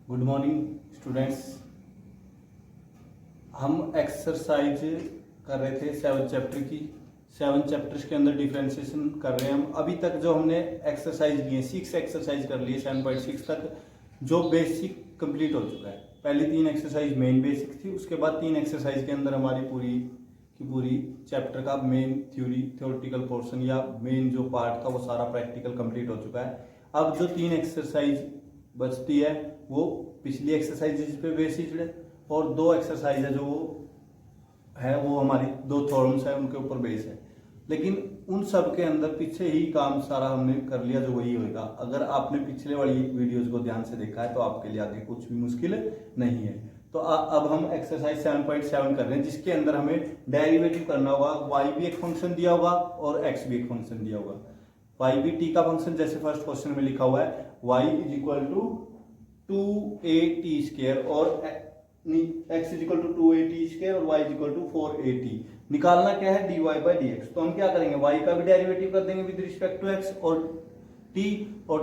Good morning students. हम exercise कर रहे थे 7 चैप्टर की। 7 चैप्टर्स के अंदर डिफ्रेंशिएशन कर रहे हैं हम। अभी तक जो हमने एक्सरसाइज लिए 6 एक्सरसाइज कर लिए 7.6 तक, जो बेसिक कंप्लीट हो चुका है। पहली 3 एक्सरसाइज मेन बेसिक थी, उसके बाद 3 एक्सरसाइज के अंदर हमारी पूरी की पूरी चैप्टर का मेन थ्योरेटिकल पोर्शन या मेन जो पार्ट था वो सारा प्रैक्टिकल कंप्लीट हो चुका है। अब जो 3 एक्सरसाइज बचती है वो पिछली एक्सरसाइज पे बेस्ड है, और 2 एक्सरसाइज है जो वो हमारी 2 थ्योरम्स है उनके ऊपर बेस है। लेकिन उन सब के अंदर पीछे ही काम सारा हमने कर लिया जो वही होगा। अगर आपने पिछले वाली वीडियोस को ध्यान से देखा है तो आपके लिए आगे कुछ भी मुश्किल नहीं है। तो अब हम एक्सरसाइज 7.7 कर रहे हैं, जिसके अंदर हमें डेरिवेटिव करना होगा। वाई भी एक फंक्शन दिया होगा और एक्स भी एक फंक्शन दिया होगा। वाई भी टी का फंक्शन जैसे फर्स्ट क्वेश्चन में लिखा हुआ है, Y is equal to 2at² और x is equal to 2at² और y is equal to 4at। निकालना क्या है, dy बाई dx। तो हम क्या करेंगे, y का भी डेरिवेटिव कर देंगे विद रिस्पेक्ट टू x और t, और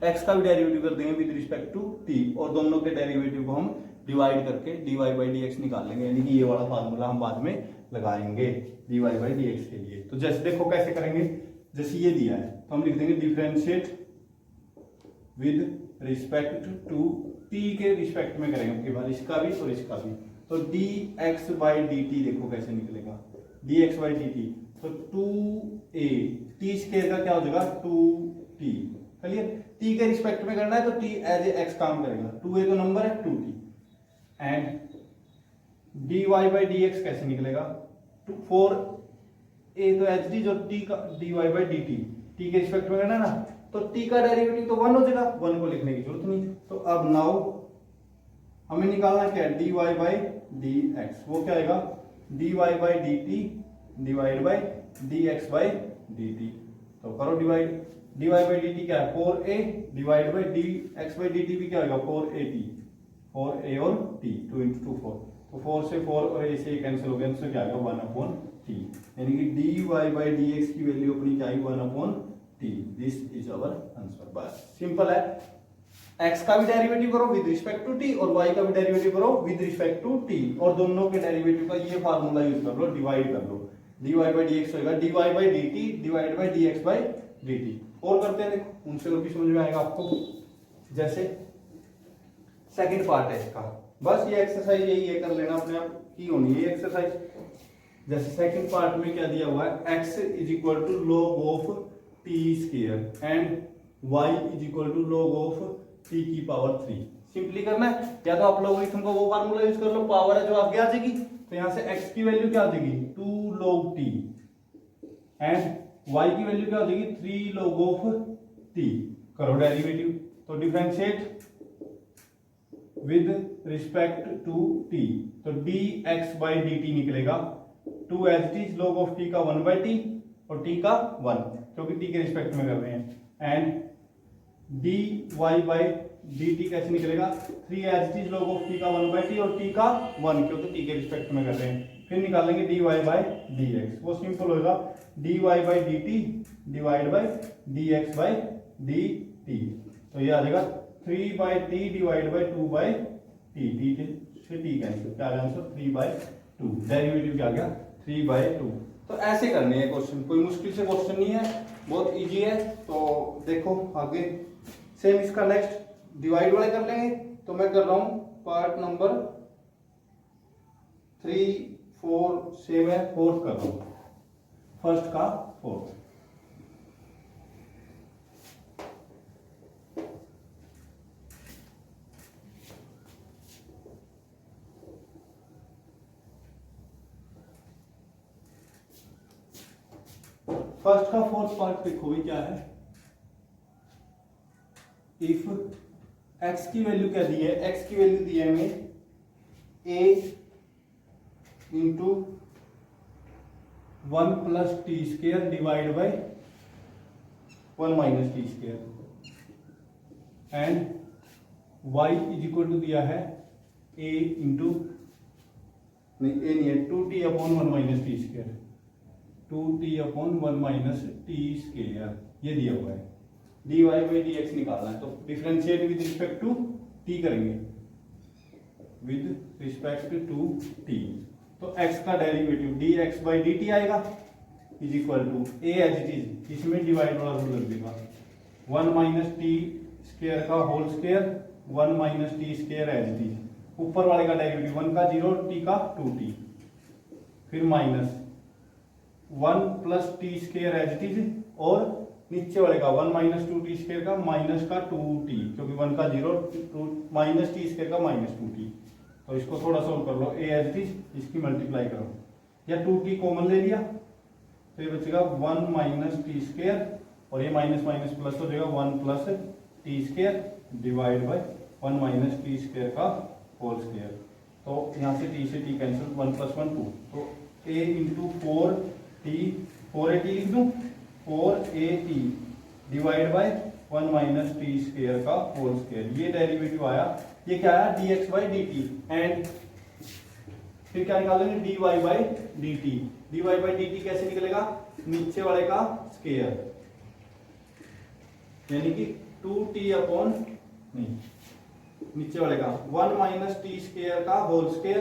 x का भी डेरिवेटिव कर देंगे विद रिस्पेक्ट टू t, और दोनों के डेरिवेटिव को हम डिवाइड करके dy बाई dx निकाल लेंगे। यानी कि ये वाला फार्मूला हम बाद में लगाएंगे dy बाई dx के लिए। तो जैसे देखो कैसे करेंगे, जैसे ये दिया है तो हम लिख देंगे differentiate with respect to t के रिस्पेक्ट में करेंगे आपके बाद इसका भी और इसका भी। तो dx बाई dt देखो कैसे निकलेगा, dx बाई dt। तो 2a t स्क्वायर का क्या हो जाएगा 2t। क्लियर, t के रिस्पेक्ट में करना है तो t एज ए x काम करेगा। 2a तो नंबर है 2t, and dy by dx कैसे निकलेगा 4a तो एच डी, जो t का dy बाई dt t के रिस्पेक्ट में करना है ना, तो t का डेरिवेटिव तो 1 हो जाएगा, 1 को लिखने की जरूरत नहीं। तो अब नाउ हमें निकालना क्या है, dy बाई dx। वो क्या आएगा, dy by dt divide by dx by dt। तो करो डिवाइड, dy बाई dt क्या है 4a divide by dx by dt भी क्या होगा 4at, 4a और t, 2 into 2 4। तो 4 से 4 और a से कैंसिल हो गया, तो क्या आएगा 1/t। यानी कि dy बाई dx की वैल्यू अपनी क्या आई 1/t। This is our answer. बस सिंपल है। x का भी डेरिवेटिव करो विद रिस्पेक्ट टू t और y का भी डेरिवेटिव करो विद रिस्पेक्ट टू t, और दोनों के डेरिवेटिव का ये फार्मूला यूज कर लो, डिवाइड कर लो। dy बाई dx होगा dy by dt divide by dx by dt। और करते हैं देखो, उनसे और भी समझ में आएगा आपको। जैसे सेकंड पार्ट है इसका, बस ये एक्सरसाइज यही है, कर लेना अपने आप की होनी है एक्सरसाइज। जैसे सेकंड पार्ट में क्या दिया हुआ है, x is equal to log of t square and y is equal to log of t की पावर 3। सिंपली करना है, या तो आप लोगरिथम का वो फार्मूला यूज कर लो, पावर है जो आगे आ जाएगी, तो यहां से x की वैल्यू क्या आ जाएगी 2 log t एंड y की वैल्यू क्या आ जाएगी 3 log ऑफ t। करो डेरिवेटिव, तो differentiate with respect to t। तो dx बाई dt निकलेगा 2 h t log of t का 1/t और t का 1, क्योंकि t के रिस्पेक्ट में कर रहे हैं। एंड dy बाई dt कैसे निकलेगा 3 H t log of t का 1/t और t का 1, क्योंकि t के रिस्पेक्ट में कर रहे हैं। फिर निकालेंगे dy बाई dx, वो सिंपल होगा dy by dt divide by dx by dt। तो ये आ जाएगा 3/t divide by 2/t, t से t कैंसिल, क्या आंसर 3/2। डेरिवेटिव क्या आ गया 3/2। तो ऐसे करने हैं क्वेश्चन, कोई मुश्किल से क्वेश्चन नहीं है, बहुत इजी है। तो देखो आगे सेम इसका नेक्स्ट डिवाइड वाले कर लेंगे। तो मैं कर रहा हूं पार्ट नंबर 3 4 सेम है, फोर्थ कर रहा हूं, फर्स्ट का फोर्थ। फर्स्ट का फोर्थ पार्ट देखो भी क्या है, इफ x की वैल्यू क्या दी है, x की वैल्यू दी है हमें a into 1 plus t square divide by 1 minus t square, and y is equal to दिया है a इंटू नहीं a नहीं है 2t upon 1 minus t square, 2t upon 1 minus T square, ये दिया हुआ है। dy बाई dx निकालना है, तो differentiate with respect to T करेंगे विद रिस्पेक्ट टू टी। तो x का derivative dx by D T आएगा is equal to a as it is, इसमें डिवाइड वाला रूल लग देगा 1 माइनस टी स्क्वायर का whole square 1 minus T square as it is, ऊपर वाले का डेरिवेटिव 1 का 0 टी का 2t, फिर minus 1 plus t square as it is, और नीचे वाले का 1 माइनस 2t स्क्वायर का माइनस का 2t, क्योंकि 1 का 0 माइनस टी स्क्वायर का माइनस 2t। तो इसको थोड़ा सोल्व कर लो, ए एज इट इज, इसकी मल्टीप्लाई करो, या 2t कॉमन ले लिया तो ये बचेगा 1 माइनस टी स्क्वायर, और ये माइनस माइनस प्लस हो जाएगा 1 plus t square divide by 1 minus T square का होल स्क्वायर। तो यहाँ से टी से टी कैंसिल, 1 प्लस 1 2, तो a इंटू 4t, 4at लिख दूँ, 4at divide by 1 minus T square का होल स्क्वायर। ये डेरिवेटिव आया, ये क्या आया dx by D T, and फिर क्या निकालेंगे dy by D t. dy by D T कैसे निकलेगा, नीचे वाले का स्क्वायर, यानी कि 2t अपॉन, नहीं नीचे वाले का 1 माइनस टी स्क्वायर का whole square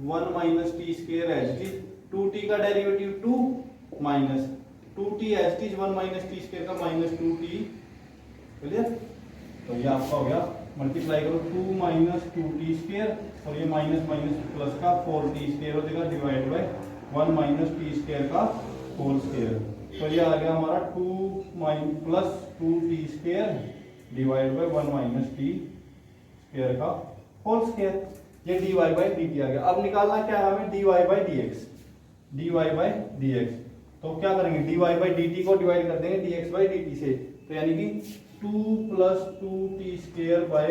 1 minus T square as it is, 2t का derivative 2 minus 2t as it is 1 minus T square का माइनस 2t, क्लियर। तो ये आपका हो गया, मल्टीप्लाई करो 2 माइनस 2t स्क्वायर, और ये माइनस माइनस प्लस का 4t स्क्वायर हो जाएगा divide by 1 minus T square का होल स्क्वायर। तो ये आ गया हमारा 2 plus 2t square divide by 1 minus T square का होल स्क्वायर। ये dy बाई डी टी आ गया। अब निकालना क्या है हमें, dy by dx, dy by dx। तो क्या करेंगे, dy बाई dt को डिवाइड कर देंगे dx बाई dt से, तो यानी कि 2 plus 2t square by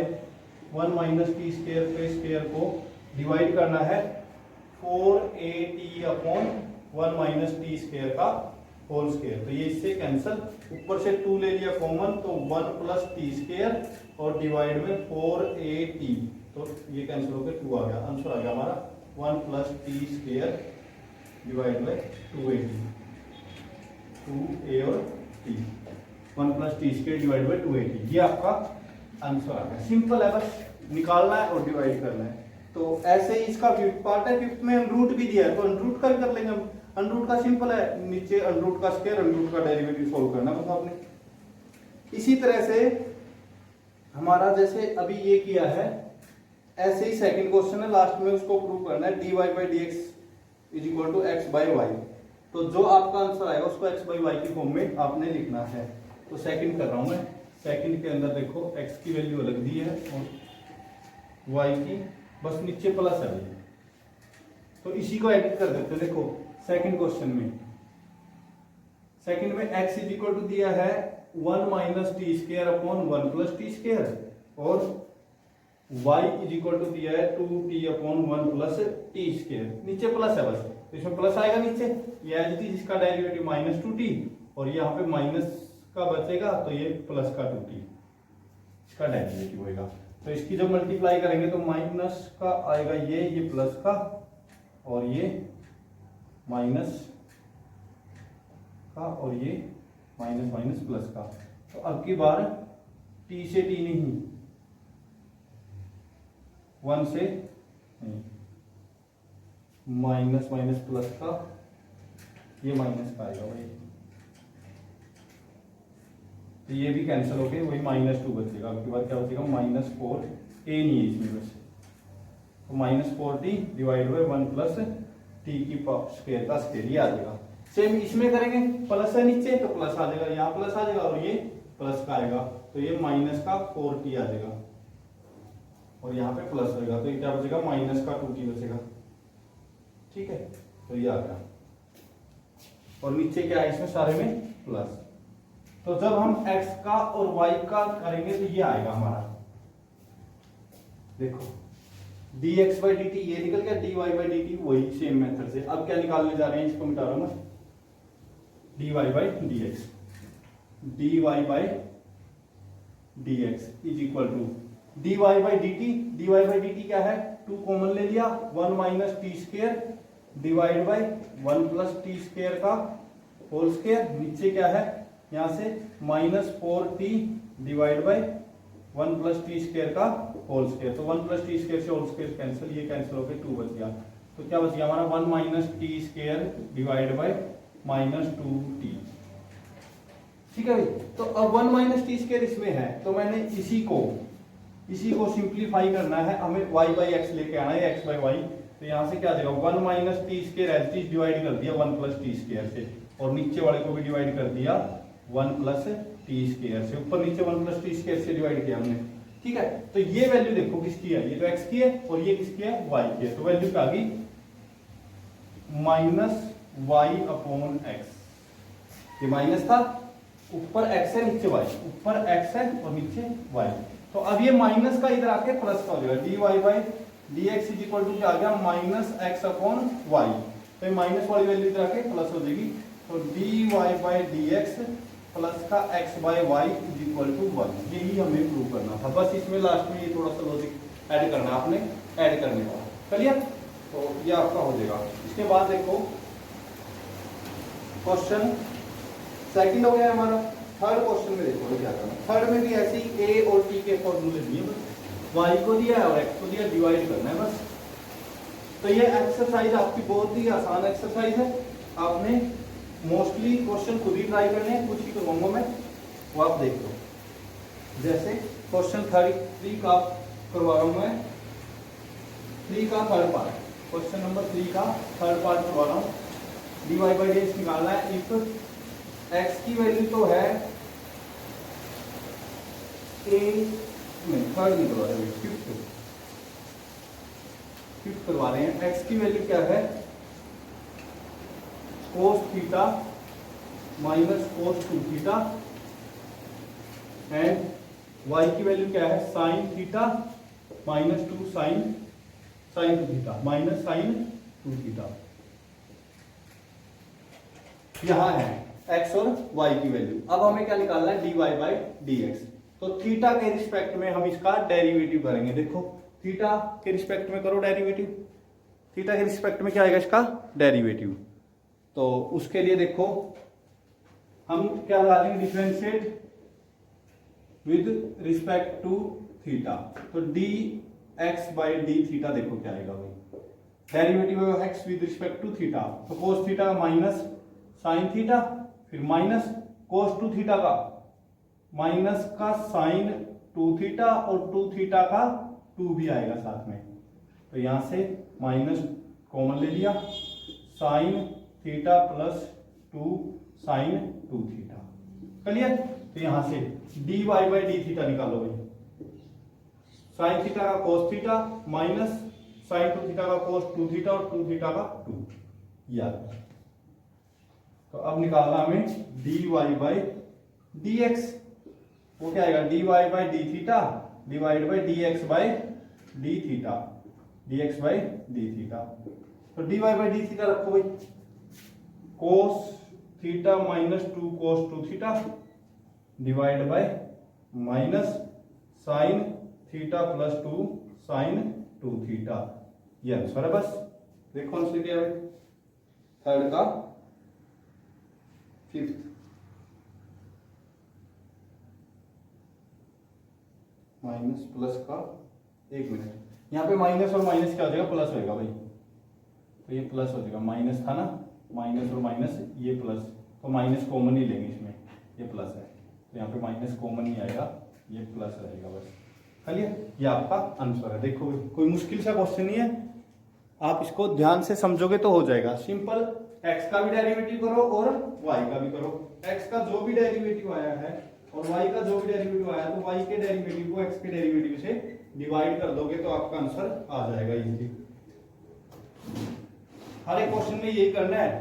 1 minus T square के स्क्वायर को डिवाइड करना है 4at upon 1 minus T square का होल स्क्वायर। तो ये इससे कैंसल, ऊपर से 2 ले लिया कॉमन, तो 1 प्लस टी स्क्वायर और डिवाइड में 4at, तो ये कैंसिल होकर 2 आ गया, आंसर आ गया हमारा 1 plus t square divide by 2at, 2a और t, 1 plus t square divide by 2at, ये आपका आंसर आ गया। सिंपल है, बस निकालना है और डिवाइड करना है। तो ऐसे ही इसका फिफ्थ पार्ट है, फिफ्थ में अनरूट भी दिया है, तो अनरूट का भी कर लेंगे हम। अनरूट का सिंपल है, नीचे अनरूट का स्क्वायर, अनरूट का डेरिवेटिव सोल्व करना बस आपने। इसी तरह से हमारा जैसे अभी ये किया है, ऐसे ही सेकंड क्वेश्चन है, लास्ट में उसको प्रूव करना है, dy by D x is equal to x by y. तो जो आपका आंसर आएगा उसको x बाई वाई की फॉर्म में आपने लिखना है। तो सेकंड कर रहा हूं मैं, सेकंड के अंदर देखो x की वैल्यू अलग दी है और y की बस नीचे प्लस है, तो इसी को एडिट कर देते हैं। देखो सेकंड क्वेश्चन में, सेकंड में x इज इक्वल टू दिया है 1 minus T square upon 1 plus t square, और y इज इक्वल टू दिया है 2t upon 1 plus t square, नीचे प्लस है बस, तो इसमें प्लस आएगा नीचे, ये एज इट इज, इसका डेरिवेटिव माइनस 2t, और यहाँ पे माइनस का बचेगा तो ये प्लस का 2t इसका डेरिवेटिव होगा। तो इसकी जब मल्टीप्लाई करेंगे तो माइनस का आएगा ये प्लस का, और ये माइनस का, और ये माइनस माइनस प्लस का। तो अब की बार t से t नहीं, 1 से नहीं, माइनस माइनस प्लस का, ये माइनस का आएगा भाई, तो ये भी कैंसिल होके वही -2 बचेगा। आपके बाद क्या बचेगा, -4, a नहीं है इसमें बस, तो -4t divide by 1 plus T की स्क्वायर का स्क्वायर, ये आ जाएगा। सेम इसमें करेंगे, प्लस है नीचे तो प्लस आ जाएगा, यहाँ प्लस आ जाएगा और ये प्लस का आएगा, तो ये माइनस का 4t आ जाएगा, और यहाँ पे प्लस होगा, तो ये क्या बचेगा, माइनस का 2t बचेगा। ठीक है, तो ये आ गया, और नीचे क्या है इसमें सारे में प्लस। तो जब हम x का और y का करेंगे तो ये आएगा हमारा, देखो dx बाई डी टी ये निकल गया, dy बाई डी टी वही सेम मेथड से। अब क्या निकालने जा रहे हैं, इसको मिटा रहा हूं मैं, dy by D x, dy by D x is equal to dy by D t, dy by D t क्या है, 2 कॉमन ले लिया, 1 minus T square divide by 1 plus t square का होल स्क्वायर, नीचे क्या है यहाँ से -4t divide by 1 plus t square का होल स्क्वायर। तो 1 प्लस टी स्क्वायर से होल स्क्वायर कैंसिल, ये कैंसिल हो गया, 2 बच गया। तो क्या बच गया हमारा 1 minus T square divide by minus 2t। ठीक है भाई। तो अब 1 माइनस टी स्क्वायर इसमें है, तो मैंने इसी को सिंप्लीफाई करना है, हमें y बाई एक्स लेके आना है, x बाई वाई। तो यहाँ से क्या आ जाएगा 1 minus T square as t divide कर दिया 1 प्लस टी स्क्वायर से, और नीचे वाले को भी डिवाइड कर दिया 1 प्लस टी स्क्वायर से, ऊपर नीचे 1 प्लस टी स्क्वायर से डिवाइड किया हमने। ठीक है। तो ये वैल्यू देखो किसकी है, ये तो x की है और ये किसकी है, y की है। तो वैल्यू क्या आ गई माइनस वाई अपॉन एक्स। ये माइनस था, ऊपर x है नीचे y, ऊपर x है और नीचे y। तो अब ये माइनस का इधर आके प्लस का हो जाएगा, d Y by D x is equal to क्या आ गया माइनस एक्स अपॉन वाई। तो ये माइनस वाली वैल्यू इधर आके प्लस हो जाएगी। तो D Y by D X plus का X by Y is equal to 1। यही हमें प्रूव करना था, बस इसमें लास्ट में ये थोड़ा सा लॉजिक ऐड करना है आपने, ऐड करने का। चलिए, तो ये आपका हो जाएगा। इसके बाद देखो क्वेश्चन सेकंड हो गया हमारा। थर्ड क्वेश्चन में देखो क्या करना। थर्ड में भी ऐसे ही ए और टी के फॉर्मूले दिए, बस वाई को दिया है और एक्स को दिया, डिवाइड करना है बस। तो ये एक्सरसाइज आपकी बहुत ही आसान एक्सरसाइज है, आपने मोस्टली क्वेश्चन खुद ही ट्राई करने हैं, कुछ ही करवाऊंगा मैं, वो आप देख लो। जैसे क्वेश्चन 3 का करवा रहा हूं मैं, 3 का थर्ड पार्ट, क्वेश्चन नंबर 3 का थर्ड पार्ट करवा रहा हूँ। D Y by D x निकालना है। इफ एक्स की वैल्यू तो है ए, नहीं थर्ड नहीं करवा रहे, फिफ्थ करवा रहे हैं। एक्स की वैल्यू क्या है cos theta minus cos 2 theta, and y की वैल्यू क्या है sine theta minus 2 sine 2 theta minus sine 2 theta. यहां है x और y की वैल्यू। अब हमें क्या निकालना है dy बाई dx। तो थीटा के रिस्पेक्ट में हम इसका डेरिवेटिव करेंगे। देखो थीटा के रिस्पेक्ट में करो डेरिवेटिव, थीटा के रिस्पेक्ट में क्या आएगा इसका डेरिवेटिव। तो उसके लिए देखो हम क्या डालेंगे differentiate with respect to theta. तो dx बाई डी थीटा देखो क्या आएगा भाई, derivative of x with respect to theta. तो cos theta minus sine theta, फिर माइनस कोस 2 थीटा का माइनस का साइन 2 थीटा और 2 थीटा का 2 भी आएगा साथ में। तो यहां से माइनस कॉमन ले लिया, sine theta plus 2 sine 2 theta. Clear. तो यहां से d Y by D theta निकालो भाई, साइन थीटा का cos theta minus sine 2 theta का कोस 2 थीटा और 2 थीटा का 2 याद। तो अब निकालना हमें D Y by D X. वो क्या आएगा D Y by D theta divide by D X by D theta, D X by D theta. तो D Y by D theta रखो भाई, cos theta minus 2 cos 2 theta divide by minus sine theta plus 2 sine 2 theta. ये answer है बस। देखो answer क्या है third का फिफ्थ। माइनस प्लस का 1 मिनट, यहाँ पे माइनस और माइनस क्या हो जाएगा प्लस होएगा भाई। तो ये प्लस हो जाएगा, माइनस था ना, माइनस और माइनस ये प्लस, तो माइनस कॉमन नहीं लेंगे इसमें, ये प्लस है तो यहाँ पे माइनस कॉमन नहीं आएगा, ये प्लस रहेगा बस। चलिए ये आपका आंसर है। देखो कोई मुश्किल सा क्वेश्चन नहीं है, आप इसको ध्यान से समझोगे तो हो जाएगा। सिंपल x का भी डेरिवेटिव करो और y का भी करो। x का जो भी डेरिवेटिव आया है और y का जो भी डेरिवेटिव आया तो y के डेरिवेटिव को x के डेरिवेटिव से डिवाइड कर दोगे तो आपका आंसर आ जाएगा इजीली। हर एक क्वेश्चन में यही करना है,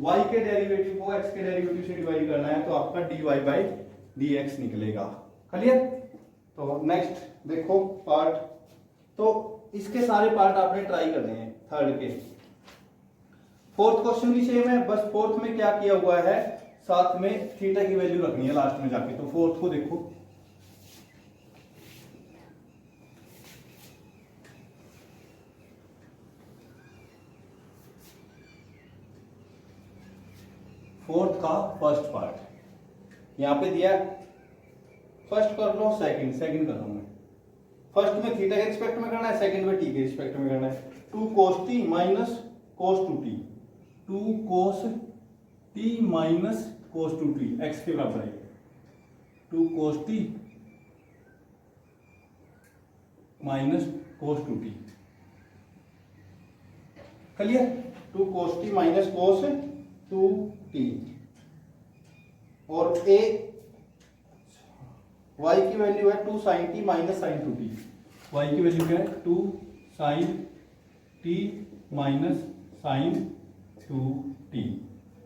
y के डेरिवेटिव को x के डेरिवेटिव से डिवाइड करना है तो आपका dy बाई dx निकलेगा। क्लियर। तो नेक्स्ट देखो पार्ट, तो इसके सारे पार्ट आपने ट्राई करने हैं थर्ड के। फोर्थ क्वेश्चन भी सेम है, बस फोर्थ में क्या किया हुआ है साथ में थीटा की वैल्यू रखनी है लास्ट में जाके। तो फोर्थ को देखो, फोर्थ का फर्स्ट पार्ट यहां पे दिया फर्स्ट कर लो, सेकंड सेकंड कर रहा हूं मैं। फर्स्ट में थीटा के रिस्पेक्ट में करना है, सेकंड में टी के रिस्पेक्ट में करना है। 2 cos t minus cos 2t, 2 cos t minus cos 2t x के बराबर है। 2 cos t minus cos 2t, clear? 2 cos t minus cos 2t और a y की वैल्यू है 2 sin t minus sin 2t। y की value क्या है? 2 sin t minus sin 2t।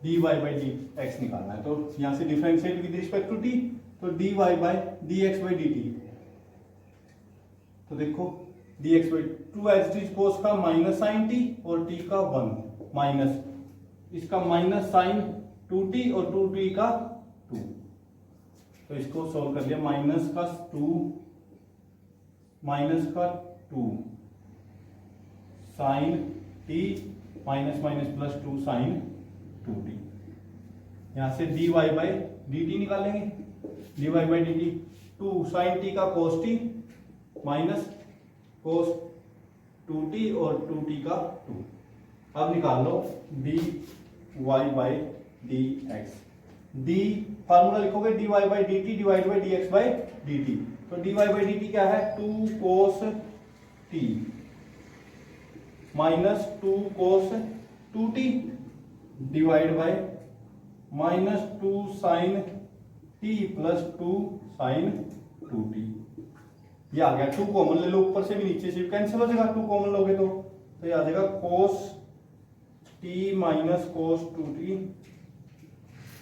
dy by dx निकालना है, तो यहां से differentiate with respect to t, तो dy by dx by dt। तो देखो dx by 2 as it cos का माइनस sin t और t का 1 माइनस इसका माइनस sin 2t और 2t का 2। तो इसको सॉल्व कर लिया, माइनस का 2 माइनस का 2 sine t minus minus plus 2 sine 2t। यहां से dy बाई dt निकालेंगे, dy by dt 2 sine t का cos t minus cos 2t और 2t का 2। अब निकाल लो dy by dx। d formula लिखोगे dy by dt divide by dx by dt। तो dy बाई dt क्या है? 2 cos t minus 2 cos 2t divide by minus 2 sin t plus 2 sin 2t। ये आ गया, 2 कॉमन ले लो, ऊपर से भी नीचे से कैंसिल हो जाएगा, 2 कॉमन लोगे तो ये आ जाएगा cos t minus cos 2t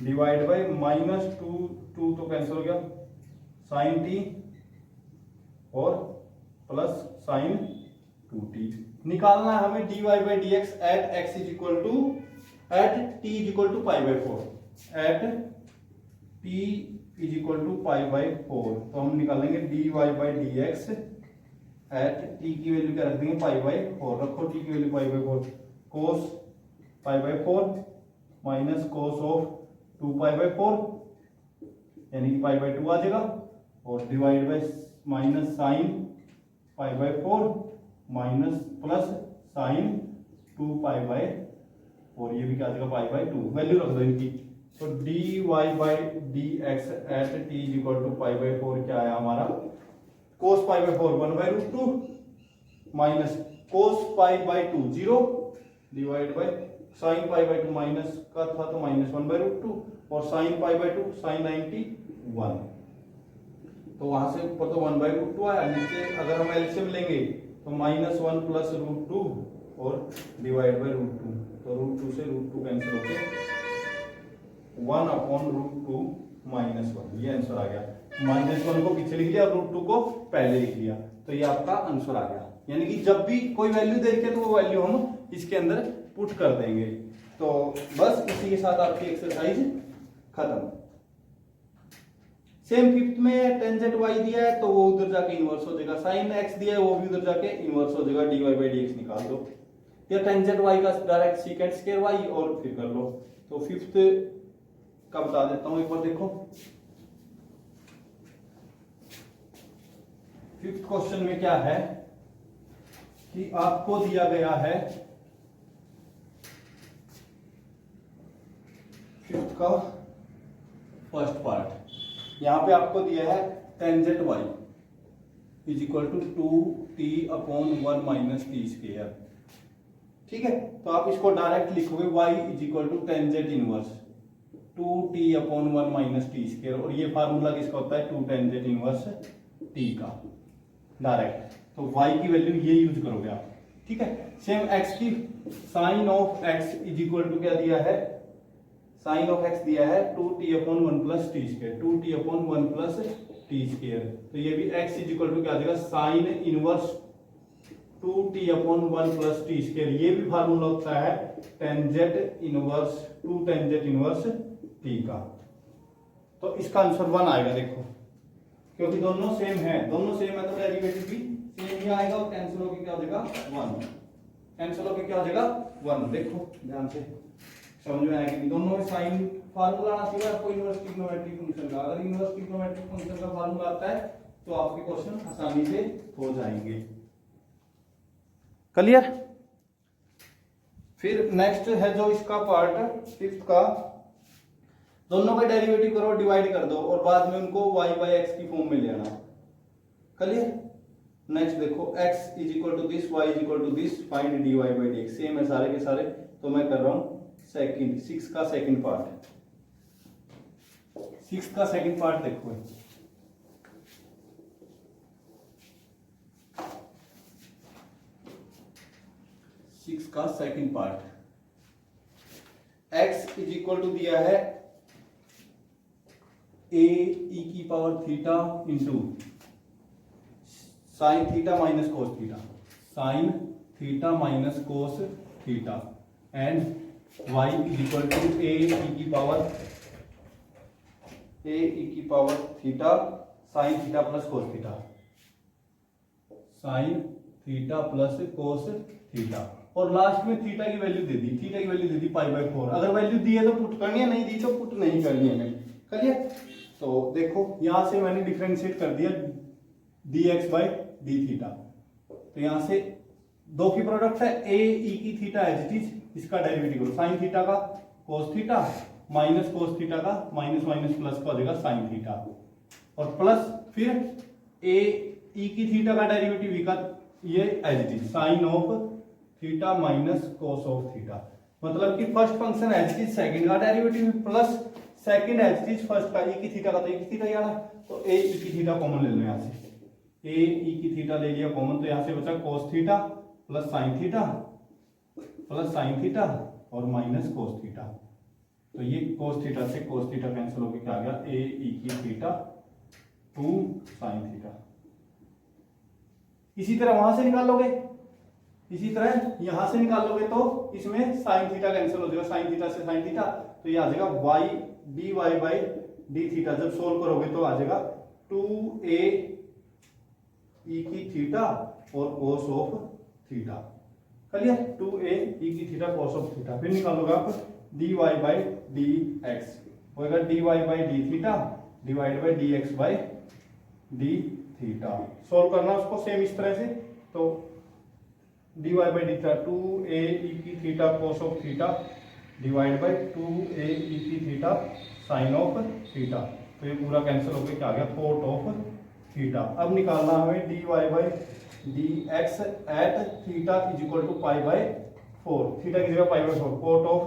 divide by minus 2 तो कैंसिल हो गया, साइन t और प्लस साइन 2t। निकालना है हमें dy by dx at x is equal to at t is equal to pi by 4, at t is equal to pi by 4। तो हम निकालेंगे dy by dx at t की value क्या रख देंगे? Pi by 4। रखो t की value pi by 4, cos pi by 4 minus cos of 2 pi by 4 यानी कि पाई बाई 2 आ जाएगा, और divide by minus sign pi by 4 minus plus sign 2 pi by 4, ये भी क्या आ जाएगा? पाई बाई 2। वैल्यू रख दो इनकी। तो dy by dx at t is equal to pi by 4 क्या आया हमारा? Cos pi by 4 1 by root 2 minus cos pi by 2 0 divide by sine pi by 2 minus का था तो माइनस 1 बाई रूट 2 और साइन पाई बाई 2 साइन 91। तो वहां से ऊपर तो 1 बाई रूट 2 आया, नीचे अगर हम एलसीएम लेंगे तो माइनस 1 प्लस रूट 2 और डिवाइड बाई रूट 2। तो रूट 2 से रूट 2 कैंसिल होके 1 अपॉन रूट 2 माइनस 1, ये आंसर आ गया। माइनस 1 को पीछे लिख लिया, रूट 2 को पहले लिख लिया, तो ये आपका आंसर आ गया। यानी कि जब भी कोई वैल्यू देखे तो वो वैल्यू हम इसके अंदर पुट कर देंगे। तो बस इसी के साथ आपकी एक्सरसाइज खत्म। सेम फिफ्थ में टेंजेंट y दिया है तो वो उधर जाके इनवर्स हो जाएगा, साइन x दिया है वो भी उधर जाके इनवर्स हो जाएगा, dy बाई dx निकाल दो, या टेंजेंट y का डायरेक्ट सीकेंट स्क्वायर y और फिर कर लो। तो फिफ्थ का बता देता हूं, एक बार देखो। फिफ्थ क्वेश्चन में क्या है कि आपको दिया गया है फिफ्थ का फर्स्ट पार्ट, यहां पे आपको दिया है tangent y is equal to 2t upon 1 minus T square. ठीक है, तो आप इसको डायरेक्ट लिखोगे y is equal to tangent inverse 2t upon 1 minus T square, और ये फार्मूला किसका होता है? 2 टेंजेंट इनवर्स t का डायरेक्ट। तो y की वैल्यू ये यूज करोगे आप। ठीक है, सेम x की sine of x is equal to क्या दिया है? साइन ऑफ x दिया है 2t upon 1 plus t square, 2t upon 1 plus t square. तो ये भी x इज इक्वल टू क्या आ जाएगा? Sine inverse 2t upon 1 plus t square. ये भी फार्मूला होता है tangent inverse 2 tangent inverse t का। तो इसका आंसर 1 आएगा, देखो क्योंकि दोनों सेम है, दोनों सेम है तो डेरिवेटिव भी सेम ही आएगा, और कैंसिल होके क्या हो जाएगा? 1। कैंसिल होके क्या हो जाएगा? 1। देखो ध्यान से समझ में आएगा कि दोनों में साइन फार्मूला आना चाहिए आपको इनवर्स ट्रिग्नोमेट्रिक फंक्शन का। अगर इनवर्स ट्रिग्नोमेट्रिक फंक्शन का फार्मूला आता है तो आपके क्वेश्चन आसानी से हो जाएंगे। क्लियर। फिर नेक्स्ट है जो इसका पार्ट फिफ्थ का, दोनों का डेरिवेटिव करो, डिवाइड कर दो और बाद में उनको y बाई एक्स की फॉर्म में ले आना। क्लियर। नेक्स्ट देखो x is equal to this, y is equal to this, find dy by dx। Same है सारे के सारे, तो मैं कर रहा हूं सेकंड 6 का सेकंड पार्ट। 6 का सेकंड पार्ट देखो, 6 का second part, x is equal to दिया है a e की power theta into sine theta minus cos theta, sine theta minus cos theta, and y is equal to a e की power theta sine theta plus cos theta, sine theta plus cos theta, और last में theta की value दे दी, theta की value दे दी pi by 4। अगर वैल्यू दी है तो पुट करनी है, नहीं दी तो पुट नहीं करनी है। करिए तो देखो यहां से मैंने डिफरेंशिएट कर दिया dx बाई डी थीटा, तो यहां से दो की प्रोडक्ट है a e की थीटा एज इट इज, इसका डेरिवेटिव करो, साइन थीटा का cos theta minus cos theta का माइनस माइनस प्लस का हो जाएगा साइन थीटा, और प्लस फिर a e की थीटा का डेरिवेटिव v का ये as it is sine of theta minus cos of theta, मतलब कि first function as it is second का derivative plus second as it is first का, e की थीटा का तो e की थीटा ही आना, तो a e की थीटा कॉमन ले लो यहां से, a e की थीटा ले लिया कॉमन, तो यहां से बचा cos theta plus sign theta और माइनस कोस थीटा, तो ये कोस थीटा से कोस थीटा कैंसिल होकर क्या आ गया, a e की थीटा 2 साइन थीटा। इसी तरह वहां से निकालोगे, इसी तरह यहां से निकालोगे तो इसमें साइन थीटा कैंसिल हो जाएगा, साइन थीटा से साइन थीटा, तो ये आ जाएगा y dy by D theta, जब सोल्व करोगे तो आ जाएगा 2a e की थीटा और कोस of theta. Clear, 2a e की थीटा कोस ऑफ थीटा, फिर निकालोगे आप dy बाई dx होगा dy by D theta divide by dx by D theta. Solve करना उसको सेम इस तरह से, तो dy by D theta 2a e की theta cos of theta divide by 2a e की थीटा साइन ऑफ थीटा, तो ये पूरा कैंसिल होकर क्या आ गया, कोट ऑफ थीटा। अब निकालना हमें dy by dx at theta is equal to pi by 4, theta की जगह pi by 4, cot of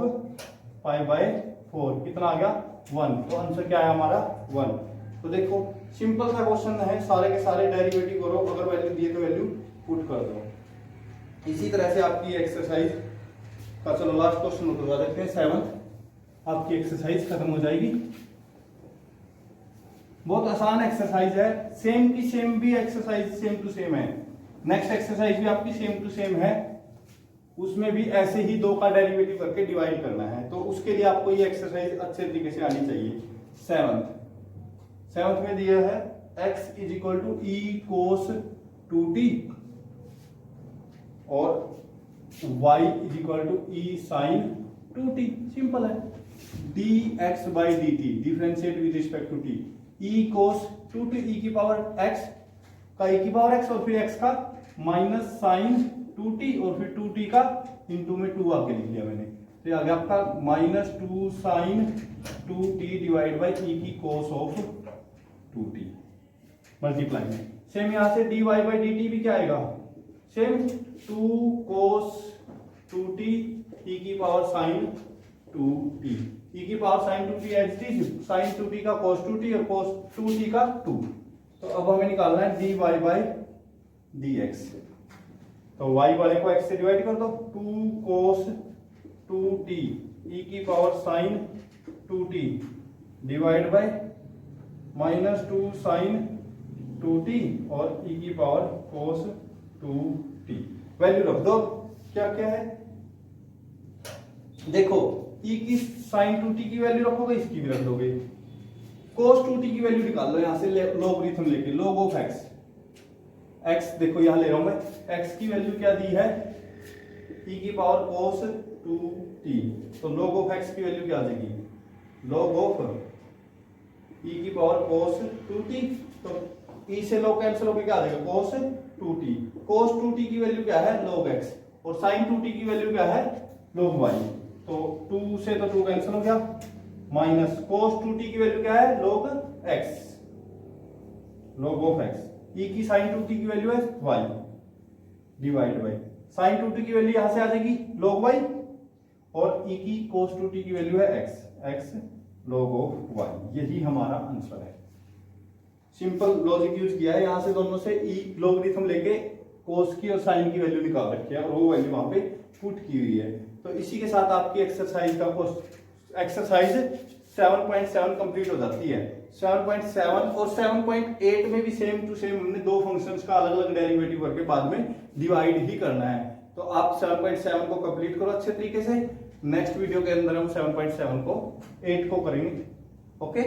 pi by 4 कितना आ गया 1, तो आंसर क्या है हमारा 1। तो देखो सिंपल सा क्वेश्चन है, सारे के सारे डेरिवेटिव करो, अगर वैल्यू दिए तो वैल्यू पुट कर दो। इसी तरह से आपकी एक्सरसाइज का, चलो लास्ट क्वेश्चन उठवा देते हैं 7th, आपकी एक्सरसाइज खत्म हो जाएगी। बहुत आसान एक्सरसाइज है, सेम की सेम भी एक्सरसाइज सेम टू सेम है, नेक्स्ट एक्सरसाइज भी आपकी सेम टू सेम है, उसमें भी ऐसे ही दो का डेरिवेटिव करके डिवाइड करना है, तो उसके लिए आपको ये एक्सरसाइज अच्छे तरीके से आनी चाहिए। 7th में दिया है x is equal to e cos 2t और y is equal to e sine 2t, simple है। dx by dt differentiate with respect to t, e cos 2t e की पावर x का e की power x और फिर x का minus sign 2t और फिर 2t का इंटू में 2 आगे लिख लिया मैंने, तो ये आ गया आपका minus 2 sine 2t divide by e की कोस ऑफ 2t मल्टीप्लाई में। सेम यहां से dy बाई dt भी क्या आएगा, सेम 2 कोस 2t e की पावर साइन 2t, e की power sine 2t as it is, sine 2t का कोस 2t और कोस 2t का 2, तो अब हमें निकालना है dy बाई dx, तो y वाले को x से डिवाइड कर दो, 2 कोस 2t e की power sine 2t divide by minus 2 sine 2t और e की पावर कोस 2t, वैल्यू रख दो क्या क्या है, देखो e की साइन 2t की वैल्यू रखोगे, इसकी भी रख दोगे, कोस 2t की वैल्यू निकाल लो यहां से लोगरिथम लेके, log ऑफ x देखो यहां ले रहा हूं मैं, x की वैल्यू क्या दी है e की पावर कोस 2t, तो log ऑफ x की वैल्यू क्या आ जाएगी log ऑफ e की पावर cos 2t, तो e से log कैंसिल होकर क्या आ जाएगा cos 2t। cos 2t की वैल्यू क्या है log x, और sin 2t की वैल्यू क्या है log y। तो 2 से तो 2 कैंसिल हो गया, माइनस cos 2t की वैल्यू क्या है log x, log of x। e की sin 2t की वैल्यू है y divide by sin 2t की वैल्यू यहां से आ जाएगी log y, और e की cos 2t की वैल्यू है x log ऑफ y। यही हमारा आंसर है। सिंपल लॉजिक यूज किया है, यहां से दोनों से e लॉगरिथम लेके cos की और sin की वैल्यू निकाल रखी है और वो वैल्यू वहां पे पुट की हुई है। तो इसी के साथ आपकी एक्सरसाइज का एक्सरसाइज 7.7 कंप्लीट हो जाती है। 7.7 और 7.8 में भी सेम टू सेम हमने दो फंक्शंस का अलग अलग डेरिवेटिव करके बाद में डिवाइड ही करना है। तो आप 7.7 को कंप्लीट करो अच्छे तरीके से। नेक्स्ट वीडियो के अंदर हम 7.7 को 8 को करेंगे। ओके।